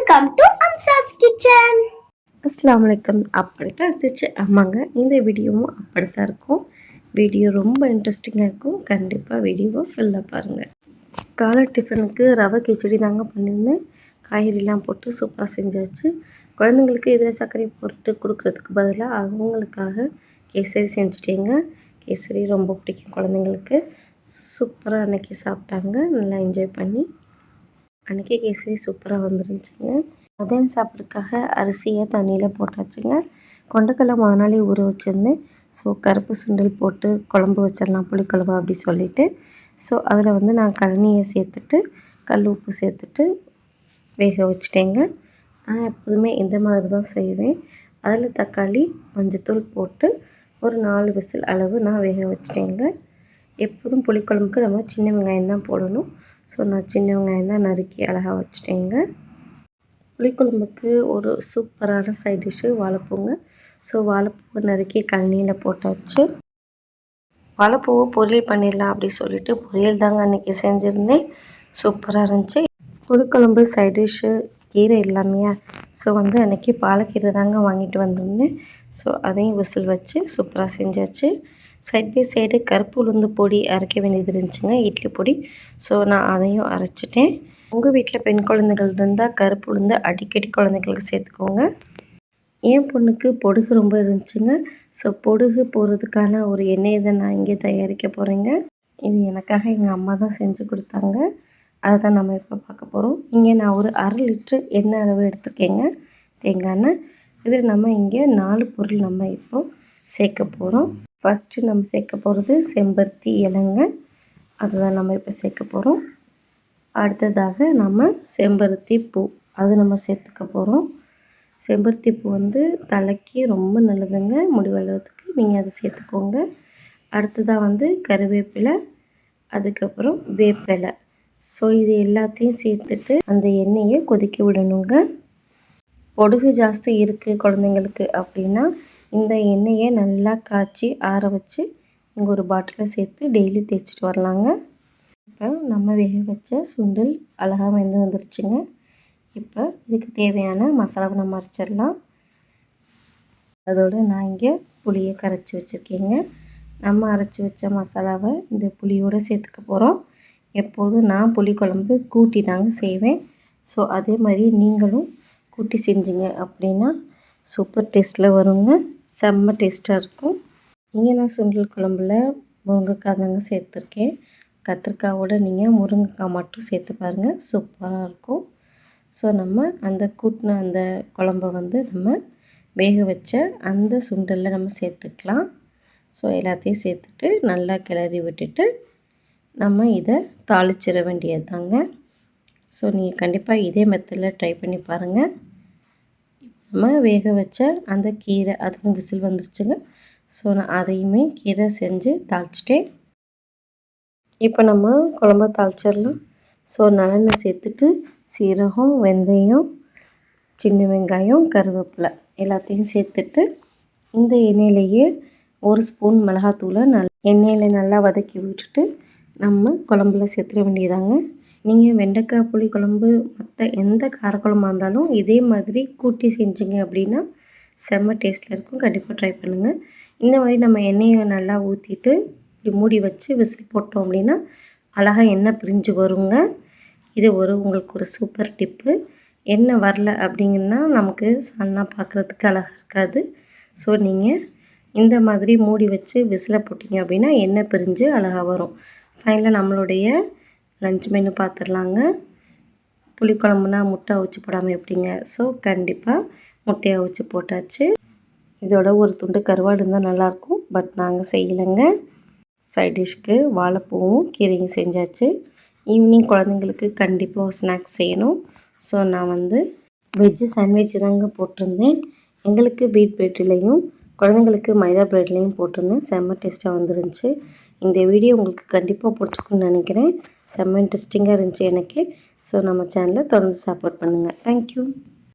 Welcome to அம்சாஸ் kitchen. அஸ்ஸலாமு அலைக்கும். அப்படித்தான் இருந்துச்சு ஆமாங்க. இந்த வீடியோவும் அப்படித்தான் இருக்கும். வீடியோ ரொம்ப இன்ட்ரெஸ்டிங்காக இருக்கும். கண்டிப்பாக வீடியோவை ஃபுல்லாக பாருங்கள். காலை டிஃபனுக்கு ரவை கிச்சடி தாங்க பண்ணியிருந்தேன். காய்கறிலாம் போட்டு சூப்பராக செஞ்சாச்சு. குழந்தைங்களுக்கு இதில் சர்க்கரை போட்டு கொடுக்குறதுக்கு பதிலாக அவங்களுக்காக கேசரி செஞ்சுட்டேங்க. கேசரி ரொம்ப பிடிக்கும் குழந்தைங்களுக்கு. சூப்பராக அன்றைக்கி சாப்பிட்டாங்க. நல்லா என்ஜாய் பண்ணி அன்றைக்கி கேசரி சூப்பராக வந்துருந்துச்சுங்க. மதியானம் சாப்பிட்றதுக்காக அரிசியை தண்ணியில் போட்டாச்சுங்க. கொண்டக்கடலை மறுநாளே ஊற வச்சுருந்தேன். ஸோ கருப்பு சுண்டல் போட்டு குழம்பு வச்சிடலாம், புளிக்குழம்பு அப்படி சொல்லிவிட்டு. ஸோ அதில் நான் கழனியை சேர்த்துட்டு கல் உப்பு சேர்த்துட்டு வேக வச்சுட்டேங்க. நான் எப்போதுமே இந்த மாதிரி தான் செய்வேன். அதில் தக்காளி மஞ்சத்தூள் போட்டு ஒரு 4 விசில் அளவு நான் வேக வச்சுட்டேங்க. எப்போதும் புளிக்குழம்புக்கு நம்ம சின்ன வெங்காயம் தான் போடணும். ஸோ நான் சின்ன வெங்காயம் தான் நறுக்கி அழகாக வச்சுட்டேங்க. புளிக்குழம்புக்கு ஒரு சூப்பரான சைட் டிஷ்ஷு வாழைப்பூங்க. ஸோ வாழைப்பூவை நறுக்கி கழனியில் போட்டாச்சு. வாழைப்பூவை பொரியல் பண்ணிடலாம் அப்படி சொல்லிட்டு பொரியல் தாங்க அன்றைக்கி செஞ்சுருந்தேன். சூப்பராக இருந்துச்சு. புளிக்குழம்பு சைட் டிஷ்ஷு கீரை இல்லாமையா. ஸோ அன்றைக்கி பாலக்கீரை தாங்க வாங்கிட்டு வந்திருந்தேன். ஸோ அதையும் விசில் வச்சு சூப்பராக செஞ்சாச்சு. சைட் பை சைடு கருப்பு உளுந்து பொடி அரைக்க வேண்டியது இருந்துச்சுங்க, இட்லி பொடி. ஸோ நான் அதையும் அரைச்சிட்டேன். உங்கள் வீட்டில் பெண் குழந்தைகள் இருந்தால் கருப்பு உளுந்து அடிக்கடி குழந்தைங்களுக்கு சேர்த்துக்கோங்க. என் பொண்ணுக்கு பொடுகு ரொம்ப இருந்துச்சுங்க. ஸோ பொடுகு போகிறதுக்கான ஒரு எண்ணெயை தான் நான் இங்கே தயாரிக்க போகிறேங்க. இது எனக்காக எங்கள் அம்மா தான் செஞ்சு கொடுத்தாங்க. அதை தான் நம்ம இப்போ பார்க்க போகிறோம். இங்கே நான் ஒரு 1/2 லிட்ரு எண்ணெய் அளவு எடுத்துருக்கேங்க, தேங்காய் எண்ணெய். இதில் நம்ம இங்கே 4 பொருள் நம்ம இப்போது சேர்க்க போகிறோம். ஃபஸ்ட்டு நம்ம சேர்க்க போகிறது செம்பருத்தி இலைங்க. அதுதான் நம்ம இப்போ சேர்க்க போகிறோம். அடுத்ததாக நம்ம செம்பருத்தி பூ, அது நம்ம சேர்த்துக்க போகிறோம். செம்பருத்தி பூ தலைக்கு ரொம்ப நல்லதுங்க, முடி வளர்கிறதுக்கு. நீங்கள் அதை சேர்த்துக்கோங்க. அடுத்ததாக கருவேப்பிலை, அதுக்கப்புறம் வேப்பிலை. ஸோ இது எல்லாத்தையும் சேர்த்துட்டு அந்த எண்ணெயை கொதிக்க விடணுங்க. பொடுகு ஜாஸ்தி இருக்குது குழந்தைங்களுக்கு அப்படின்னா இந்த எண்ணெயை நல்லா காய்ச்சி ஆற வச்சு இங்கே ஒரு பாட்டிலில் சேர்த்து டெய்லி தேய்ச்சிட்டு வரலாங்க. இப்போ நம்ம வேக வச்ச சுண்டல் அழகாக வெந்து வந்துருச்சுங்க. இப்போ இதுக்கு தேவையான மசாலாவை நம்ம அரைச்சிடலாம். அதோடு நான் இங்கே புளியை கரைச்சி வச்சுருக்கேங்க. நம்ம அரைச்சி வச்ச மசாலாவை இந்த புளியோடு சேர்த்துக்க போகிறோம். எப்போதும் நான் புளி குழம்பு கூட்டி தாங்க செய்வேன். ஸோ அதே மாதிரி நீங்களும் கூட்டி செஞ்சிங்க அப்படின்னா சூப்பர் டேஸ்ட்டில் வருங்க. செம்ம டேஸ்ட்டாக இருக்கும். இங்கே நான் சுண்டல் குழம்புல முருங்கைக்காய் தாங்க சேர்த்துருக்கேன். கத்திரிக்காயோட நீங்கள் முருங்கைக்காய் மட்டும் சேர்த்து பாருங்கள், சூப்பராக இருக்கும். ஸோ நம்ம அந்த கூட்டின அந்த குழம்பை நம்ம வேக வச்ச அந்த சுண்டலில் நம்ம சேர்த்துக்கலாம். ஸோ எல்லாத்தையும் சேர்த்துட்டு நல்லா கிளறி விட்டுட்டு நம்ம இதை தாளிச்சிட வேண்டியது தாங்க. ஸோ நீங்கள் கண்டிப்பாக இதே மெத்தடில் ட்ரை பண்ணி பாருங்கள். நம்ம வேக வச்ச அந்த கீரை அதுவும் விசில் வந்துருச்சுங்க. ஸோ நான் அதையுமே கீரை செஞ்சு தாளிச்சிட்டேன். இப்போ நம்ம குழம்பு தாளிச்சிடலாம். ஸோ நல்லெண்ணெய் சேர்த்துட்டு சீரகம், வெந்தயம், சின்ன வெங்காயம், கருவேப்பிலை எல்லாத்தையும் சேர்த்துட்டு இந்த எண்ணெயிலேயே 1 ஸ்பூன் மிளகாத்தூளை எண்ணெயில் நல்லா வதக்கி விட்டுட்டு நம்ம குழம்புல சேர்த்துட வேண்டியதாங்க. நீங்கள் வெண்டைக்காய் புளி குழம்பு மற்ற எந்த காரக்குழம்பா இருந்தாலும் இதே மாதிரி கூட்டி செஞ்சிங்க அப்படின்னா செம்ம டேஸ்ட்டில் இருக்கும். கண்டிப்பாக ட்ரை பண்ணுங்கள். இந்த மாதிரி நம்ம எண்ணெயை நல்லா ஊற்றிட்டு இப்படி மூடி வச்சு விசில் போட்டோம் அப்படின்னா அழகாக எண்ணெய் பிரிஞ்சு வருங்க. இது உங்களுக்கு ஒரு சூப்பர் டிப்பு. எண்ணெய் வரல அப்படிங்கன்னா நமக்கு சால்னா பார்க்குறதுக்கு அழகாக இருக்காது. ஸோ நீங்கள் இந்த மாதிரி மூடி வச்சு விசிலை போட்டிங்க அப்படின்னா எண்ணெய் பிரிஞ்சு அழகாக வரும். ஃபைனலாக நம்மளுடைய லஞ்ச் மெனு பார்த்துடலாங்க. புளிக்குழம்புனா முட்டை அவிச்சு போடாமல் எப்படிங்க? ஸோ கண்டிப்பாக முட்டையை அவிச்சு போட்டாச்சு. இதோட ஒரு துண்டு கருவாடு இருந்தால் நல்லாயிருக்கும், பட் நாங்கள் செய்யலைங்க. சைட் டிஷ்க்கு வாழைப்பூவும் கீரையும் செஞ்சாச்சு. ஈவினிங் குழந்தைங்களுக்கு கண்டிப்பாக ஒரு ஸ்நாக்ஸ் செய்யணும். ஸோ நான் வெஜ்ஜு சாண்ட்விட்ச் தாங்க போட்டிருந்தேன். எங்களுக்கு வீட் பிரெட்லேயும் குழந்தைங்களுக்கு மைதா பிரெட்லேயும் போட்டிருந்தேன். செம்ம டேஸ்ட்டாக வந்துருந்துச்சு. இந்த வீடியோ உங்களுக்கு கண்டிப்பாக பிடிச்சிக்குன்னு நினைக்கிறேன். செம்ம இன்ட்ரெஸ்டிங்காக இருந்துச்சு எனக்கு. ஸோ நம்ம சேனலை தொடர்ந்து சப்போர்ட் பண்ணுங்கள். தேங்க்யூ.